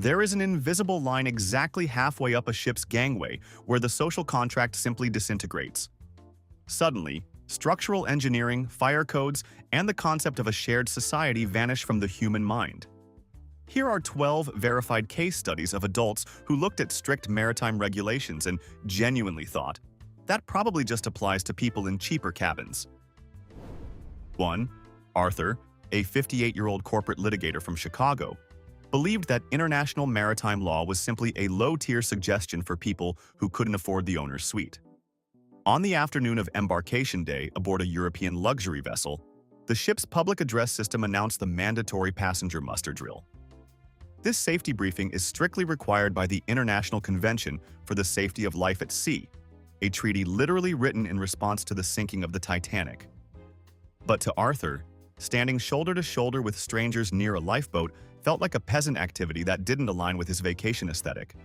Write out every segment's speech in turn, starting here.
There is an invisible line exactly halfway up a ship's gangway where the social contract simply disintegrates. Suddenly, structural engineering, fire codes, and the concept of a shared society vanish from the human mind. Here are 12 verified case studies of adults who looked at strict maritime regulations and genuinely thought, that probably just applies to people in cheaper cabins. 1. Arthur, a 58-year-old corporate litigator from Chicago, believed that international maritime law was simply a low-tier suggestion for people who couldn't afford the owner's suite. On the afternoon of embarkation day aboard a European luxury vessel, the ship's public address system announced the mandatory passenger muster drill. This safety briefing is strictly required by the International Convention for the Safety of Life at Sea, a treaty literally written in response to the sinking of the Titanic. But to Arthur, standing shoulder to shoulder with strangers near a lifeboat felt like a peasant activity that didn't align with his vacation aesthetic.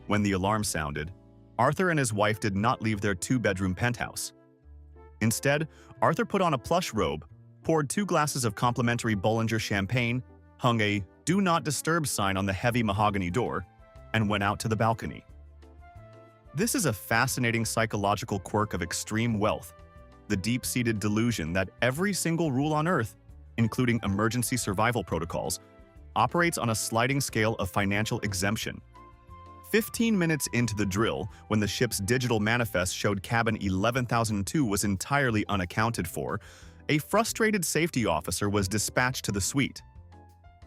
When the alarm sounded, Arthur and his wife did not leave their two-bedroom penthouse. Instead, Arthur put on a plush robe, poured 2 glasses of complimentary Bollinger champagne, hung a "Do Not Disturb" sign on the heavy mahogany door, and went out to the balcony. This is a fascinating psychological quirk of extreme wealth, the deep-seated delusion that every single rule on Earth, including emergency survival protocols, operates on a sliding scale of financial exemption. 15 minutes into the drill, when the ship's digital manifest showed cabin 11,002 was entirely unaccounted for, a frustrated safety officer was dispatched to the suite.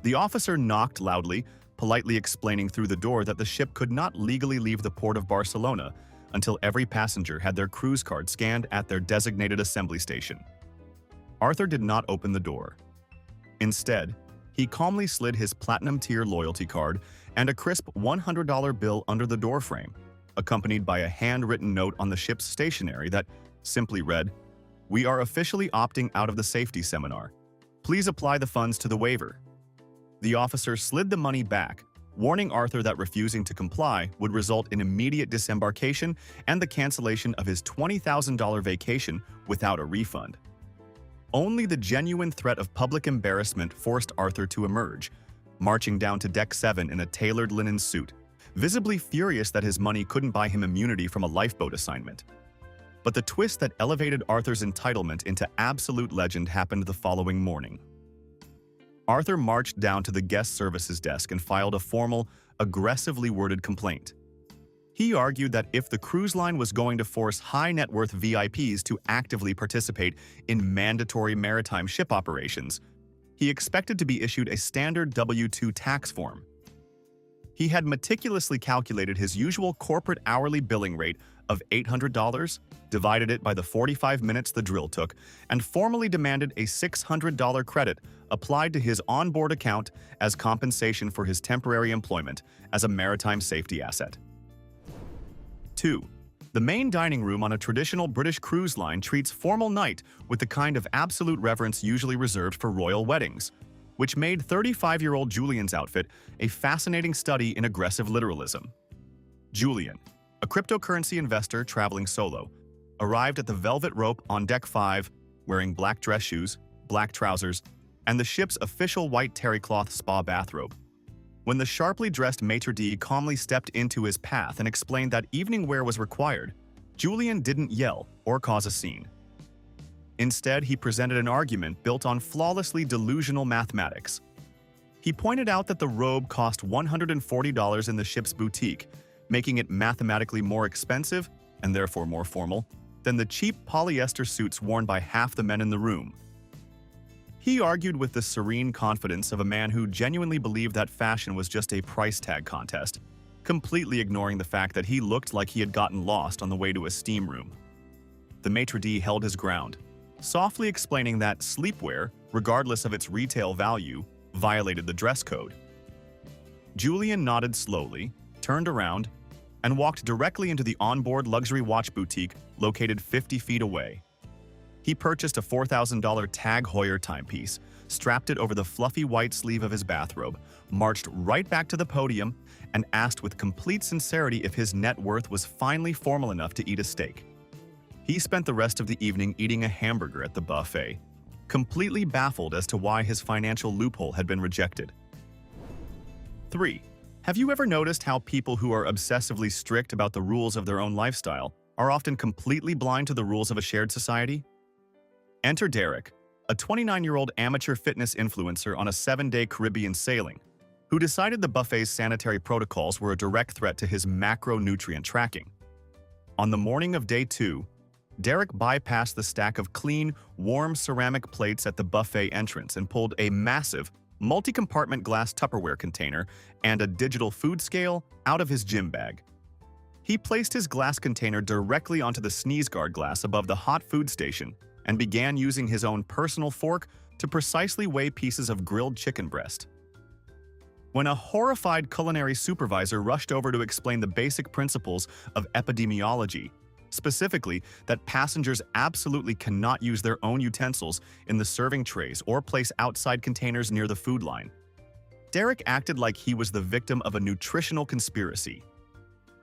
The officer knocked loudly, politely explaining through the door that the ship could not legally leave the port of Barcelona until every passenger had their cruise card scanned at their designated assembly station. Arthur did not open the door. Instead, he calmly slid his platinum-tier loyalty card and a crisp $100 bill under the doorframe, accompanied by a handwritten note on the ship's stationery that simply read, "We are officially opting out of the safety seminar. Please apply the funds to the waiver." The officer slid the money back, warning Arthur that refusing to comply would result in immediate disembarkation and the cancellation of his $20,000 vacation without a refund. Only the genuine threat of public embarrassment forced Arthur to emerge, marching down to Deck 7 in a tailored linen suit, visibly furious that his money couldn't buy him immunity from a lifeboat assignment. But the twist that elevated Arthur's entitlement into absolute legend happened the following morning. Arthur marched down to the guest services desk and filed a formal, aggressively worded complaint. He argued that if the cruise line was going to force high-net-worth VIPs to actively participate in mandatory maritime ship operations, he expected to be issued a standard W-2 tax form. He had meticulously calculated his usual corporate hourly billing rate of $800, divided it by the 45 minutes the drill took, and formally demanded a $600 credit applied to his onboard account as compensation for his temporary employment as a maritime safety asset. 2. The main dining room on a traditional British cruise line treats formal night with the kind of absolute reverence usually reserved for royal weddings, which made 35-year-old Julian's outfit a fascinating study in aggressive literalism. Julian, a cryptocurrency investor traveling solo, arrived at the Velvet Rope on Deck 5 wearing black dress shoes, black trousers, and the ship's official white terrycloth spa bathrobe. When the sharply dressed maitre d' calmly stepped into his path and explained that evening wear was required, Julian didn't yell or cause a scene. Instead, he presented an argument built on flawlessly delusional mathematics. He pointed out that the robe cost $140 in the ship's boutique, making it mathematically more expensive, and therefore more formal, than the cheap polyester suits worn by half the men in the room. He argued with the serene confidence of a man who genuinely believed that fashion was just a price tag contest, completely ignoring the fact that he looked like he had gotten lost on the way to a steam room. The maitre d' held his ground, softly explaining that sleepwear, regardless of its retail value, violated the dress code. Julian nodded slowly, turned around, and walked directly into the onboard luxury watch boutique located 50 feet away. He purchased a $4,000 Tag Heuer timepiece, strapped it over the fluffy white sleeve of his bathrobe, marched right back to the podium, and asked with complete sincerity if his net worth was finally formal enough to eat a steak. He spent the rest of the evening eating a hamburger at the buffet, completely baffled as to why his financial loophole had been rejected. 3. Have you ever noticed how people who are obsessively strict about the rules of their own lifestyle are often completely blind to the rules of a shared society? Enter Derek, a 29-year-old amateur fitness influencer on a 7-day Caribbean sailing, who decided the buffet's sanitary protocols were a direct threat to his macronutrient tracking. On the morning of day 2, Derek bypassed the stack of clean, warm ceramic plates at the buffet entrance and pulled a massive, multi-compartment glass Tupperware container and a digital food scale out of his gym bag. He placed his glass container directly onto the sneeze guard glass above the hot food station and began using his own personal fork to precisely weigh pieces of grilled chicken breast. When a horrified culinary supervisor rushed over to explain the basic principles of epidemiology, specifically that passengers absolutely cannot use their own utensils in the serving trays or place outside containers near the food line, Derek acted like he was the victim of a nutritional conspiracy.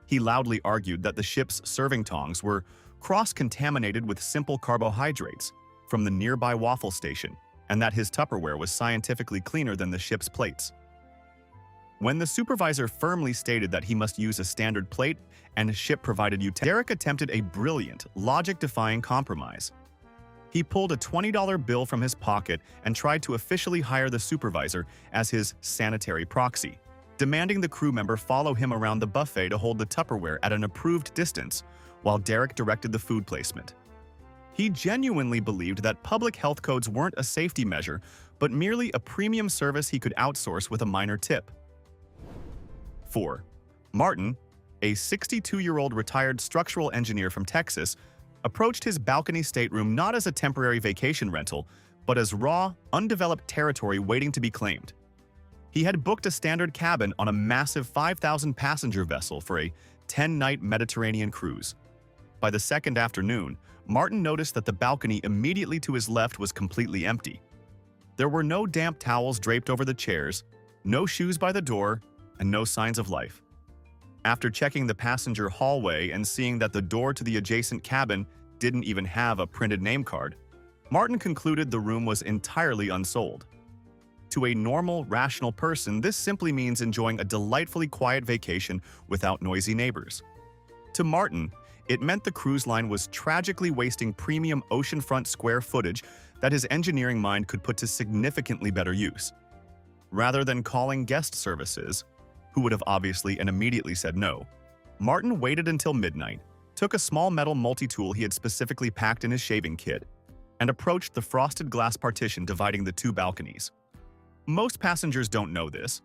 He loudly argued that the ship's serving tongs were cross-contaminated with simple carbohydrates from the nearby waffle station, and that his Tupperware was scientifically cleaner than the ship's plates. When the supervisor firmly stated that he must use a standard plate and ship-provided utensils, Derek attempted a brilliant, logic-defying compromise. He pulled a $20 bill from his pocket and tried to officially hire the supervisor as his sanitary proxy, demanding the crew member follow him around the buffet to hold the Tupperware at an approved distance while Derek directed the food placement. He genuinely believed that public health codes weren't a safety measure, but merely a premium service he could outsource with a minor tip. 4. Martin, a 62-year-old retired structural engineer from Texas, approached his balcony stateroom not as a temporary vacation rental, but as raw, undeveloped territory waiting to be claimed. He had booked a standard cabin on a massive 5,000-passenger vessel for a 10-night Mediterranean cruise. By the second afternoon, Martin noticed that the balcony immediately to his left was completely empty. There were no damp towels draped over the chairs, no shoes by the door, and no signs of life. After checking the passenger hallway and seeing that the door to the adjacent cabin didn't even have a printed name card, Martin concluded the room was entirely unsold. To a normal, rational person, this simply means enjoying a delightfully quiet vacation without noisy neighbors. To Martin, it meant the cruise line was tragically wasting premium oceanfront square footage that his engineering mind could put to significantly better use. Rather than calling guest services, who would have obviously and immediately said no, Martin waited until midnight, took a small metal multi-tool he had specifically packed in his shaving kit, and approached the frosted glass partition dividing the two balconies. Most passengers don't know this,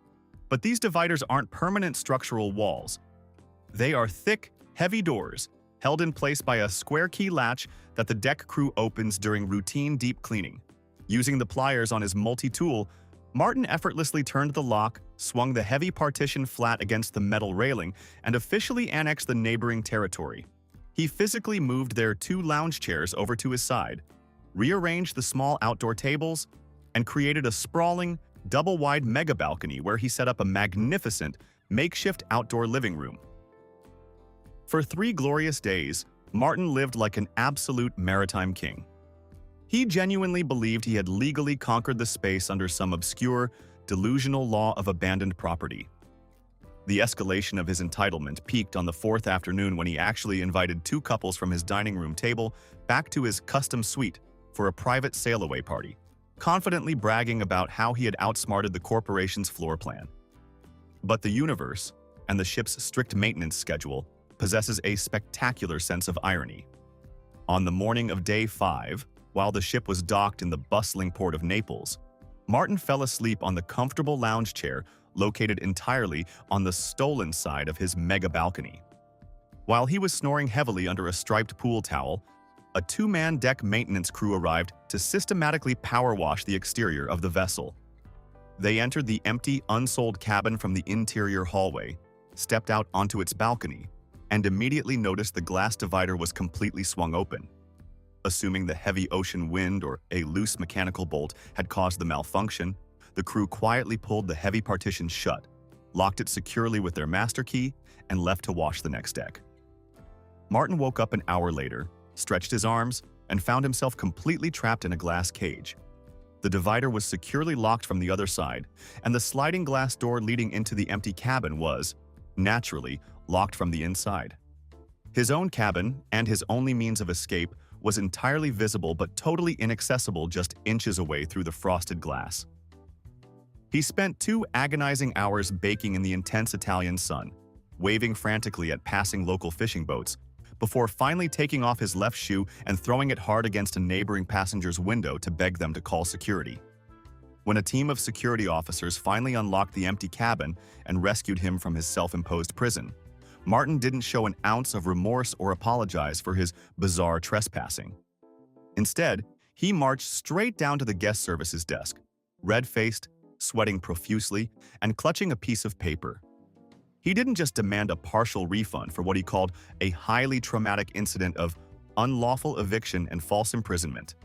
but these dividers aren't permanent structural walls. They are thick, heavy doors, held in place by a square key latch that the deck crew opens during routine deep cleaning. Using the pliers on his multi-tool, Martin effortlessly turned the lock, swung the heavy partition flat against the metal railing, and officially annexed the neighboring territory. He physically moved their two lounge chairs over to his side, rearranged the small outdoor tables, and created a sprawling, double-wide mega balcony where he set up a magnificent, makeshift outdoor living room. For 3 glorious days, Martin lived like an absolute maritime king. He genuinely believed he had legally conquered the space under some obscure, delusional law of abandoned property. The escalation of his entitlement peaked on the 4th afternoon when he actually invited 2 couples from his dining room table back to his custom suite for a private sail-away party, confidently bragging about how he had outsmarted the corporation's floor plan. But the universe, and the ship's strict maintenance schedule, possesses a spectacular sense of irony. On the morning of day 5, while the ship was docked in the bustling port of Naples, Martin fell asleep on the comfortable lounge chair located entirely on the stolen side of his mega balcony. While he was snoring heavily under a striped pool towel, a 2-man deck maintenance crew arrived to systematically power wash the exterior of the vessel. They entered the empty, unsold cabin from the interior hallway, stepped out onto its balcony, and immediately noticed the glass divider was completely swung open. Assuming the heavy ocean wind or a loose mechanical bolt had caused the malfunction, the crew quietly pulled the heavy partition shut, locked it securely with their master key, and left to wash the next deck. Martin woke up an hour later, stretched his arms, and found himself completely trapped in a glass cage. The divider was securely locked from the other side, and the sliding glass door leading into the empty cabin was, naturally, locked from the inside. His own cabin, and his only means of escape, was entirely visible but totally inaccessible just inches away through the frosted glass. He spent 2 agonizing hours baking in the intense Italian sun, waving frantically at passing local fishing boats, before finally taking off his left shoe and throwing it hard against a neighboring passenger's window to beg them to call security. When a team of security officers finally unlocked the empty cabin and rescued him from his self-imposed prison, Martin didn't show an ounce of remorse or apologize for his bizarre trespassing. Instead, he marched straight down to the guest services desk, red-faced, sweating profusely, and clutching a piece of paper. He didn't just demand a partial refund for what he called a highly traumatic incident of unlawful eviction and false imprisonment.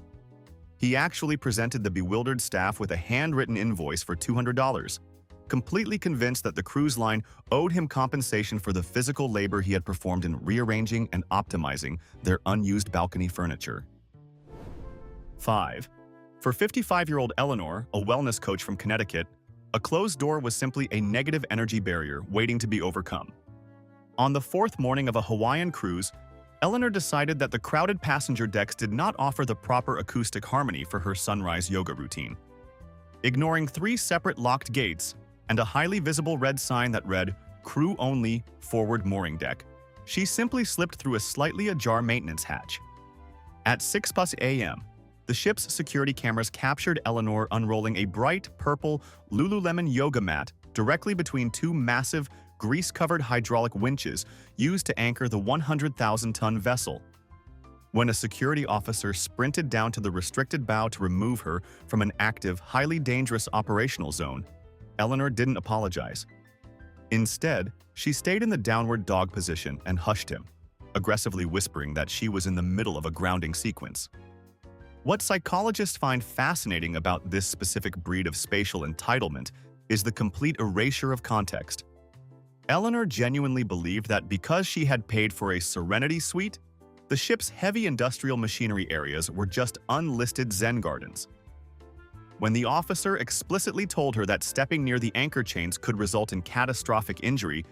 He actually presented the bewildered staff with a handwritten invoice for $200, completely convinced that the cruise line owed him compensation for the physical labor he had performed in rearranging and optimizing their unused balcony furniture. 5. For 55-year-old Eleanor, a wellness coach from Connecticut, a closed door was simply a negative energy barrier waiting to be overcome. On the 4th morning of a Hawaiian cruise, Eleanor decided that the crowded passenger decks did not offer the proper acoustic harmony for her sunrise yoga routine. Ignoring 3 separate locked gates and a highly visible red sign that read, "Crew Only, Forward Mooring Deck," she simply slipped through a slightly ajar maintenance hatch. At 6 a.m., the ship's security cameras captured Eleanor unrolling a bright purple Lululemon yoga mat directly between 2 massive, grease-covered hydraulic winches used to anchor the 100,000-ton vessel. When a security officer sprinted down to the restricted bow to remove her from an active, highly dangerous operational zone, Eleanor didn't apologize. Instead, she stayed in the downward dog position and hushed him, aggressively whispering that she was in the middle of a grounding sequence. What psychologists find fascinating about this specific breed of spatial entitlement is the complete erasure of context. Eleanor genuinely believed that because she had paid for a Serenity Suite, the ship's heavy industrial machinery areas were just unlisted Zen gardens. When the officer explicitly told her that stepping near the anchor chains could result in catastrophic injury,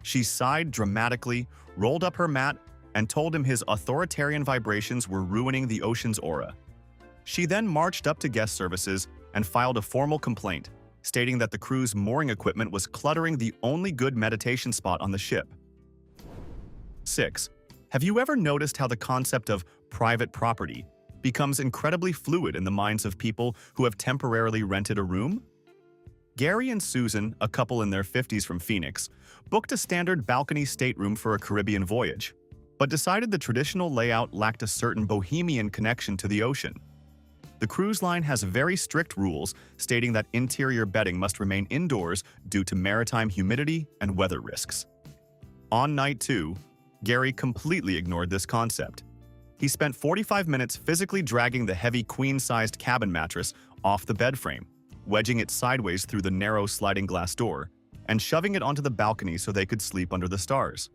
she sighed dramatically, rolled up her mat, and told him his authoritarian vibrations were ruining the ocean's aura. She then marched up to guest services and filed a formal complaint, stating that the crew's mooring equipment was cluttering the only good meditation spot on the ship. 6. Have you ever noticed how the concept of private property becomes incredibly fluid in the minds of people who have temporarily rented a room? Gary and Susan, a couple in their 50s from Phoenix, booked a standard balcony stateroom for a Caribbean voyage, but decided the traditional layout lacked a certain bohemian connection to the ocean. The cruise line has very strict rules stating that interior bedding must remain indoors due to maritime humidity and weather risks. On night 2, Gary completely ignored this concept. He spent 45 minutes physically dragging the heavy queen-sized cabin mattress off the bed frame, wedging it sideways through the narrow sliding glass door, and shoving it onto the balcony so they could sleep under the stars.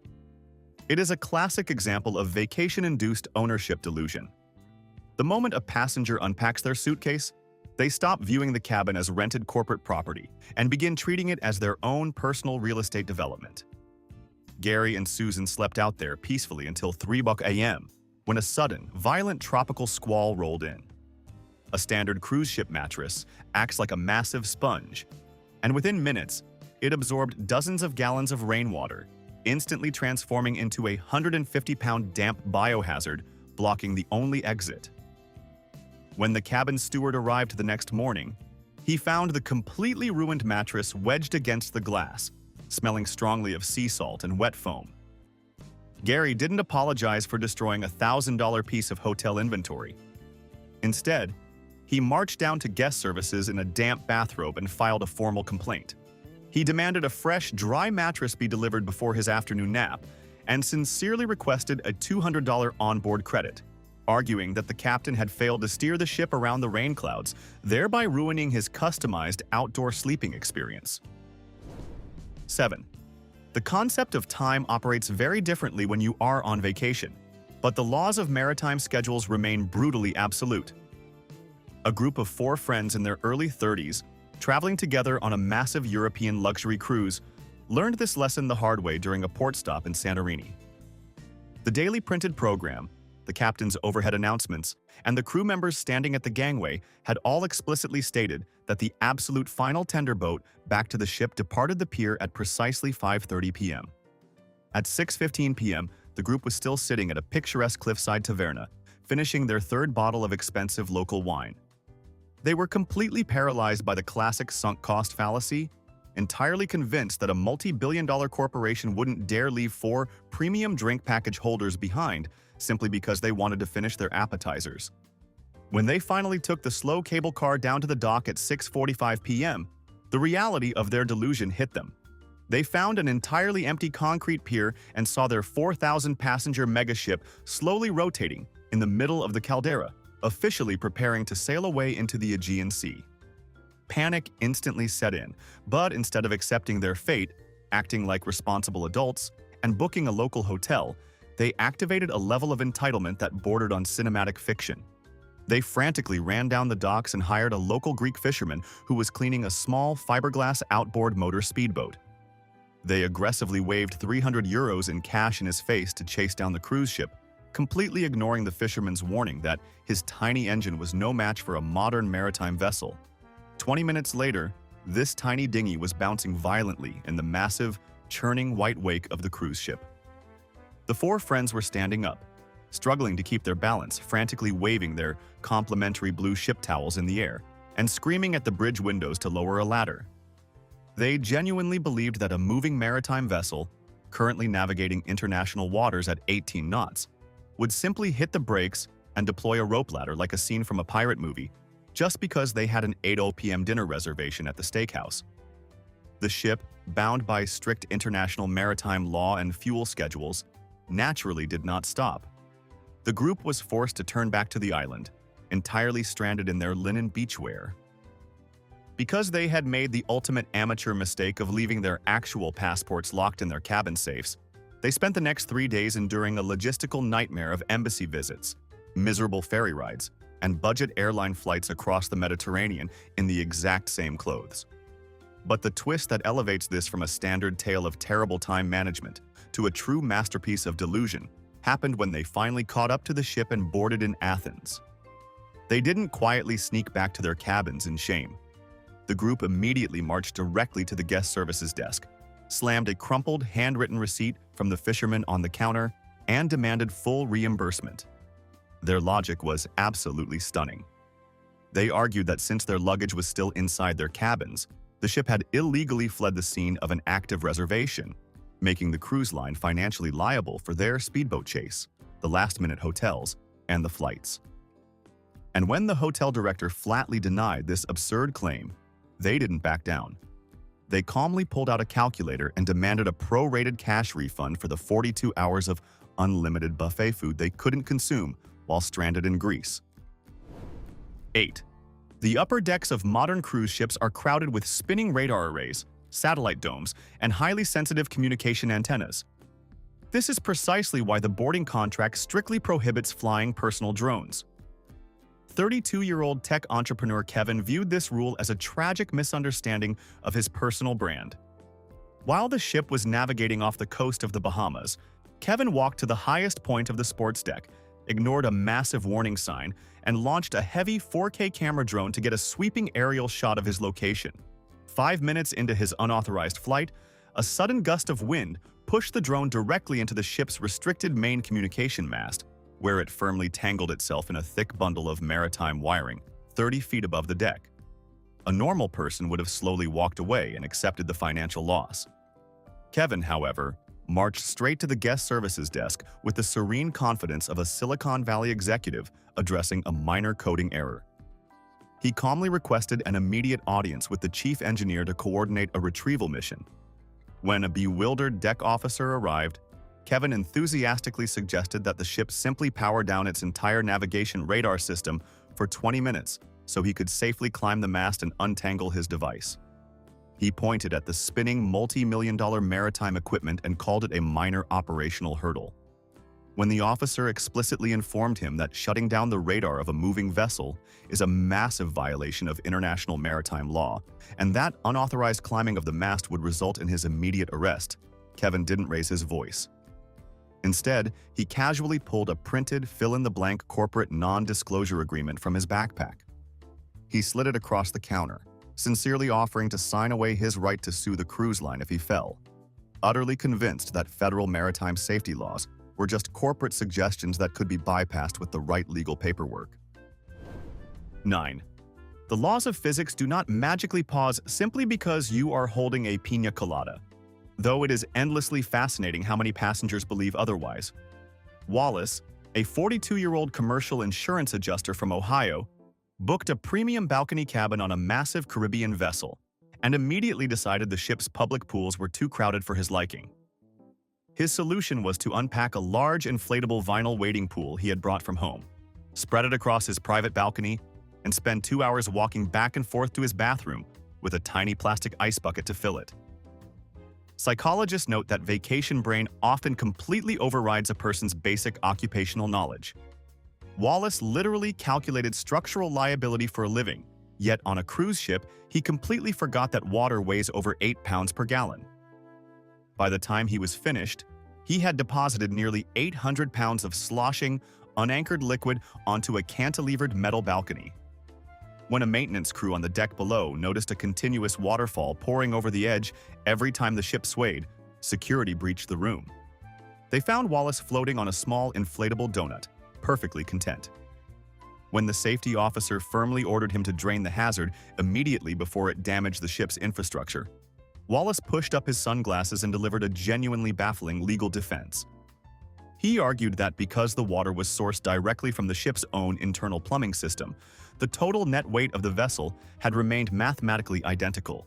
It is a classic example of vacation-induced ownership delusion. The moment a passenger unpacks their suitcase, they stop viewing the cabin as rented corporate property and begin treating it as their own personal real estate development. Gary and Susan slept out there peacefully until 3 a.m., when a sudden, violent tropical squall rolled in. A standard cruise ship mattress acts like a massive sponge, and within minutes, it absorbed dozens of gallons of rainwater, instantly transforming into a 150-pound damp biohazard, blocking the only exit. When the cabin steward arrived the next morning, he found the completely ruined mattress wedged against the glass, smelling strongly of sea salt and wet foam. Gary didn't apologize for destroying a $1,000 piece of hotel inventory. Instead, he marched down to guest services in a damp bathrobe and filed a formal complaint. He demanded a fresh, dry mattress be delivered before his afternoon nap and sincerely requested a $200 onboard credit, arguing that the captain had failed to steer the ship around the rain clouds, thereby ruining his customized outdoor sleeping experience. 7. The concept of time operates very differently when you are on vacation, but the laws of maritime schedules remain brutally absolute. A group of 4 friends in their early 30s, traveling together on a massive European luxury cruise, learned this lesson the hard way during a port stop in Santorini. The daily printed program, the captain's overhead announcements, and the crew members standing at the gangway had all explicitly stated that the absolute final tender boat back to the ship departed the pier at precisely 5:30 p.m. At 6:15 p.m., the group was still sitting at a picturesque cliffside taverna, finishing their 3rd bottle of expensive local wine. They were completely paralyzed by the classic sunk cost fallacy, entirely convinced that a multi-billion-dollar corporation wouldn't dare leave 4 premium drink package holders behind simply because they wanted to finish their appetizers. When they finally took the slow cable car down to the dock at 6:45 p.m., the reality of their delusion hit them. They found an entirely empty concrete pier and saw their 4,000-passenger megaship slowly rotating in the middle of the caldera, officially preparing to sail away into the Aegean Sea. Panic instantly set in, but instead of accepting their fate, acting like responsible adults, and booking a local hotel, they activated a level of entitlement that bordered on cinematic fiction. They frantically ran down the docks and hired a local Greek fisherman who was cleaning a small fiberglass outboard motor speedboat. They aggressively waved €300 in cash in his face to chase down the cruise ship, completely ignoring the fisherman's warning that his tiny engine was no match for a modern maritime vessel. 20 minutes later, this tiny dinghy was bouncing violently in the massive, churning white wake of the cruise ship. The 4 friends were standing up, struggling to keep their balance, frantically waving their complimentary blue ship towels in the air, and screaming at the bridge windows to lower a ladder. They genuinely believed that a moving maritime vessel, currently navigating international waters at 18 knots, would simply hit the brakes and deploy a rope ladder like a scene from a pirate movie, just because they had an 8:00 p.m. dinner reservation at the steakhouse. The ship, bound by strict international maritime law and fuel schedules, naturally did not stop. The group was forced to turn back to the island, entirely stranded in their linen beachwear. Because they had made the ultimate amateur mistake of leaving their actual passports locked in their cabin safes, they spent the next 3 days enduring a logistical nightmare of embassy visits, miserable ferry rides, and budget airline flights across the Mediterranean in the exact same clothes. But the twist that elevates this from a standard tale of terrible time management to a true masterpiece of delusion happened when they finally caught up to the ship and boarded in Athens. They didn't quietly sneak back to their cabins in shame. The group immediately marched directly to the guest services desk, slammed a crumpled, handwritten receipt from the fisherman on the counter, and demanded full reimbursement. Their logic was absolutely stunning. They argued that since their luggage was still inside their cabins, the ship had illegally fled the scene of an active reservation, making the cruise line financially liable for their speedboat chase, the last-minute hotels, and the flights. And when the hotel director flatly denied this absurd claim, they didn't back down. They calmly pulled out a calculator and demanded a prorated cash refund for the 42 hours of unlimited buffet food they couldn't consume while stranded in Greece. 8. The upper decks of modern cruise ships are crowded with spinning radar arrays, satellite domes, and highly sensitive communication antennas. This is precisely why the boarding contract strictly prohibits flying personal drones. 32-year-old tech entrepreneur Kevin viewed this rule as a tragic misunderstanding of his personal brand. While the ship was navigating off the coast of the Bahamas, Kevin walked to the highest point of the sports deck, ignored a massive warning sign, and launched a heavy 4K camera drone to get a sweeping aerial shot of his location. 5 minutes into his unauthorized flight, a sudden gust of wind pushed the drone directly into the ship's restricted main communication mast, where it firmly tangled itself in a thick bundle of maritime wiring 30 feet above the deck. A normal person would have slowly walked away and accepted the financial loss. Kevin, however, marched straight to the guest services desk with the serene confidence of a Silicon Valley executive addressing a minor coding error. He calmly requested an immediate audience with the chief engineer to coordinate a retrieval mission. When a bewildered deck officer arrived, Kevin enthusiastically suggested that the ship simply power down its entire navigation radar system for 20 minutes so he could safely climb the mast and untangle his device. He pointed at the spinning multi-million-dollar maritime equipment and called it a minor operational hurdle. when the officer explicitly informed him that shutting down the radar of a moving vessel is a massive violation of international maritime law, and that unauthorized climbing of the mast would result in his immediate arrest, Kevin didn't raise his voice. Instead, he casually pulled a printed, fill-in-the-blank corporate non-disclosure agreement from his backpack. He slid it across the counter, sincerely offering to sign away his right to sue the cruise line if he fell, utterly convinced that federal maritime safety laws were just corporate suggestions that could be bypassed with the right legal paperwork. 9. The laws of physics do not magically pause simply because you are holding a piña colada, though it is endlessly fascinating how many passengers believe otherwise. Wallace, a 42-year-old commercial insurance adjuster from Ohio, booked a premium balcony cabin on a massive Caribbean vessel and immediately decided the ship's public pools were too crowded for his liking. His solution was to unpack a large inflatable vinyl wading pool he had brought from home, spread it across his private balcony, and spend 2 hours walking back and forth to his bathroom with a tiny plastic ice bucket to fill it. Psychologists note that vacation brain often completely overrides a person's basic occupational knowledge. Wallace literally calculated structural liability for a living, yet on a cruise ship, he completely forgot that water weighs over 8 pounds per gallon. By the time he was finished, he had deposited nearly 800 pounds of sloshing, unanchored liquid onto a cantilevered metal balcony. When a maintenance crew on the deck below noticed a continuous waterfall pouring over the edge every time the ship swayed, security breached the room. They found Wallace floating on a small inflatable donut, perfectly content. When the safety officer firmly ordered him to drain the hazard immediately before it damaged the ship's infrastructure, Wallace pushed up his sunglasses and delivered a genuinely baffling legal defense. He argued that because the water was sourced directly from the ship's own internal plumbing system, the total net weight of the vessel had remained mathematically identical.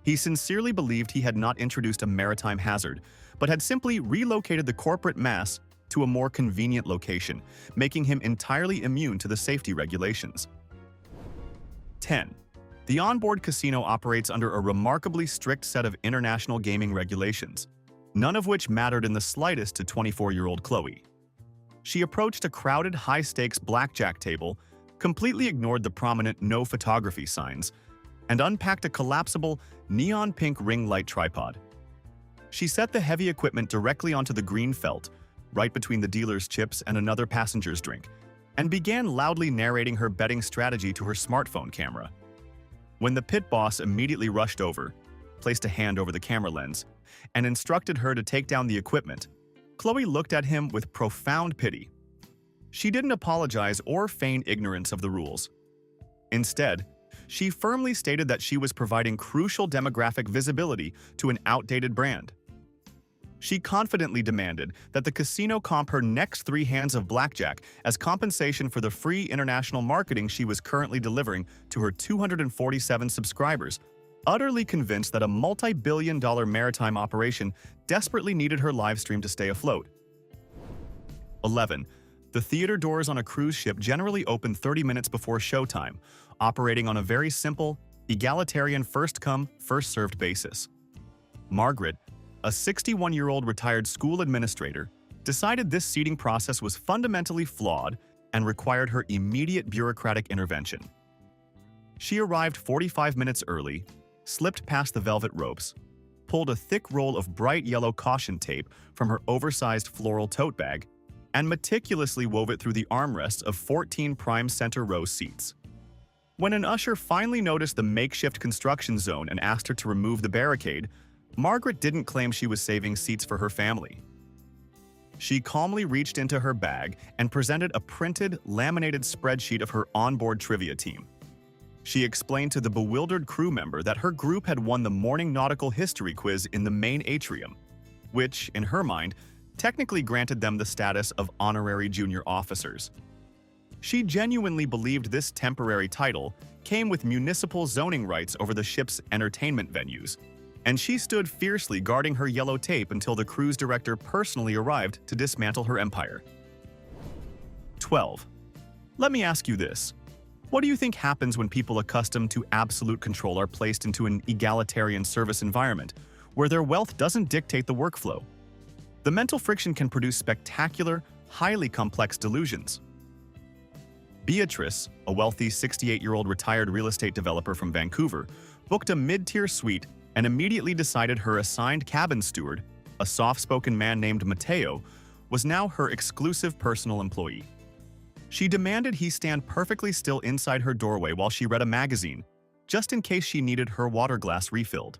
He sincerely believed he had not introduced a maritime hazard, but had simply relocated the corporate mass to a more convenient location, making him entirely immune to the safety regulations. 10. The onboard casino operates under a remarkably strict set of international gaming regulations, none of which mattered in the slightest to 24-year-old Chloe. She approached a crowded high-stakes blackjack table, completely ignored the prominent no photography signs, and unpacked a collapsible, neon-pink ring light tripod. She set the heavy equipment directly onto the green felt, right between the dealer's chips and another passenger's drink, and began loudly narrating her betting strategy to her smartphone camera. When the pit boss immediately rushed over, placed a hand over the camera lens, and instructed her to take down the equipment, Chloe looked at him with profound pity. She didn't apologize or feign ignorance of the rules. Instead, she firmly stated that she was providing crucial demographic visibility to an outdated brand. She confidently demanded that the casino comp her next 3 hands of blackjack as compensation for the free international marketing she was currently delivering to her 247 subscribers, utterly convinced that a multi-billion-dollar maritime operation desperately needed her live stream to stay afloat. 11. The theater doors on a cruise ship generally open 30 minutes before showtime, operating on a very simple, egalitarian first-come, first-served basis. Margaret, a 61-year-old retired school administrator, decided this seating process was fundamentally flawed and required her immediate bureaucratic intervention. She arrived 45 minutes early, slipped past the velvet ropes, pulled a thick roll of bright yellow caution tape from her oversized floral tote bag, and meticulously wove it through the armrests of 14 prime center row seats. When an usher finally noticed the makeshift construction zone and asked her to remove the barricade, Margaret didn't claim she was saving seats for her family. She calmly reached into her bag and presented a printed, laminated spreadsheet of her onboard trivia team. She explained to the bewildered crew member that her group had won the morning nautical history quiz in the main atrium, which, in her mind, technically granted them the status of honorary junior officers. She genuinely believed this temporary title came with municipal zoning rights over the ship's entertainment venues, and she stood fiercely guarding her yellow tape until the cruise director personally arrived to dismantle her empire. 12. Let me ask you this. What do you think happens when people accustomed to absolute control are placed into an egalitarian service environment, where their wealth doesn't dictate the workflow? The mental friction can produce spectacular, highly complex delusions. Beatrice, a wealthy 68-year-old retired real estate developer from Vancouver, booked a mid-tier suite and immediately decided her assigned cabin steward, a soft-spoken man named Mateo, was now her exclusive personal employee. She demanded he stand perfectly still inside her doorway while she read a magazine, just in case she needed her water glass refilled.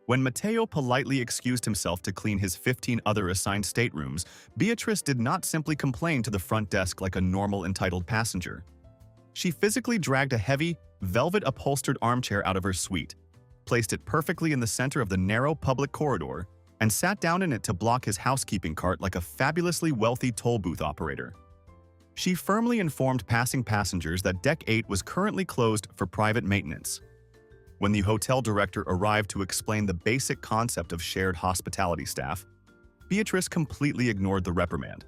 When Mateo politely excused himself to clean his 15 other assigned staterooms, Beatrice did not simply complain to the front desk like a normal entitled passenger. She physically dragged a heavy, velvet-upholstered armchair out of her suite, placed it perfectly in the center of the narrow public corridor, and sat down in it to block his housekeeping cart like a fabulously wealthy toll booth operator. She firmly informed passing passengers that Deck 8 was currently closed for private maintenance. When the hotel director arrived to explain the basic concept of shared hospitality staff, Beatrice completely ignored the reprimand.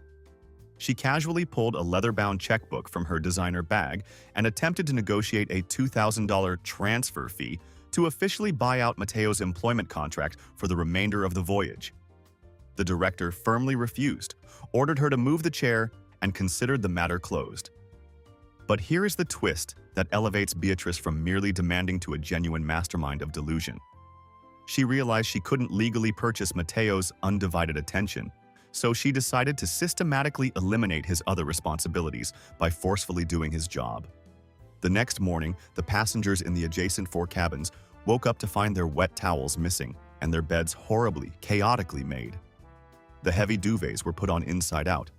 She casually pulled a leather-bound checkbook from her designer bag and attempted to negotiate a $2,000 transfer fee to officially buy out Mateo's employment contract for the remainder of the voyage. The director firmly refused, ordered her to move the chair, and considered the matter closed. But here is the twist that elevates Beatrice from merely demanding to a genuine mastermind of delusion. She realized she couldn't legally purchase Mateo's undivided attention, so she decided to systematically eliminate his other responsibilities by forcefully doing his job. The next morning, the passengers in the adjacent 4 cabins woke up to find their wet towels missing and their beds horribly, chaotically made. The heavy duvets were put on inside out,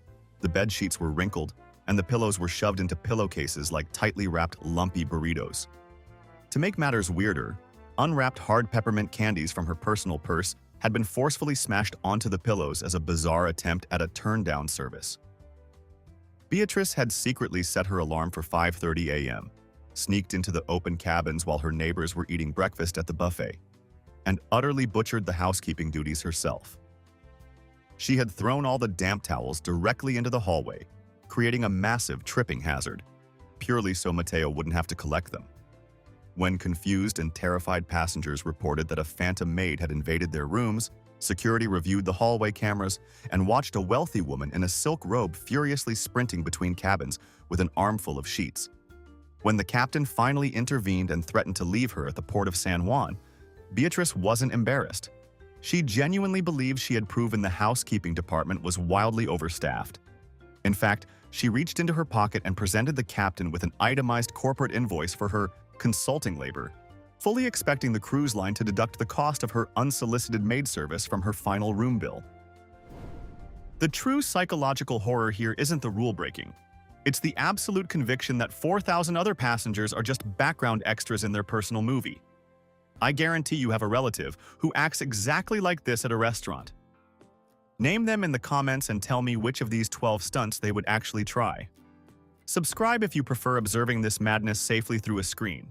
the bed sheets were wrinkled, and the pillows were shoved into pillowcases like tightly wrapped lumpy burritos. To make matters weirder, unwrapped hard peppermint candies from her personal purse had been forcefully smashed onto the pillows as a bizarre attempt at a turn-down service. Beatrice had secretly set her alarm for 5:30 a.m., sneaked into the open cabins while her neighbors were eating breakfast at the buffet, and utterly butchered the housekeeping duties herself. She had thrown all the damp towels directly into the hallway, creating a massive tripping hazard, purely so Mateo wouldn't have to collect them. When confused and terrified passengers reported that a phantom maid had invaded their rooms, security reviewed the hallway cameras and watched a wealthy woman in a silk robe furiously sprinting between cabins with an armful of sheets. When the captain finally intervened and threatened to leave her at the port of San Juan, Beatrice wasn't embarrassed. She genuinely believed she had proven the housekeeping department was wildly overstaffed. In fact, she reached into her pocket and presented the captain with an itemized corporate invoice for her consulting labor, fully expecting the cruise line to deduct the cost of her unsolicited maid service from her final room bill. The true psychological horror here isn't the rule-breaking. It's the absolute conviction that 4,000 other passengers are just background extras in their personal movie. I guarantee you have a relative who acts exactly like this at a restaurant. Name them in the comments and tell me which of these 12 stunts they would actually try. Subscribe if you prefer observing this madness safely through a screen.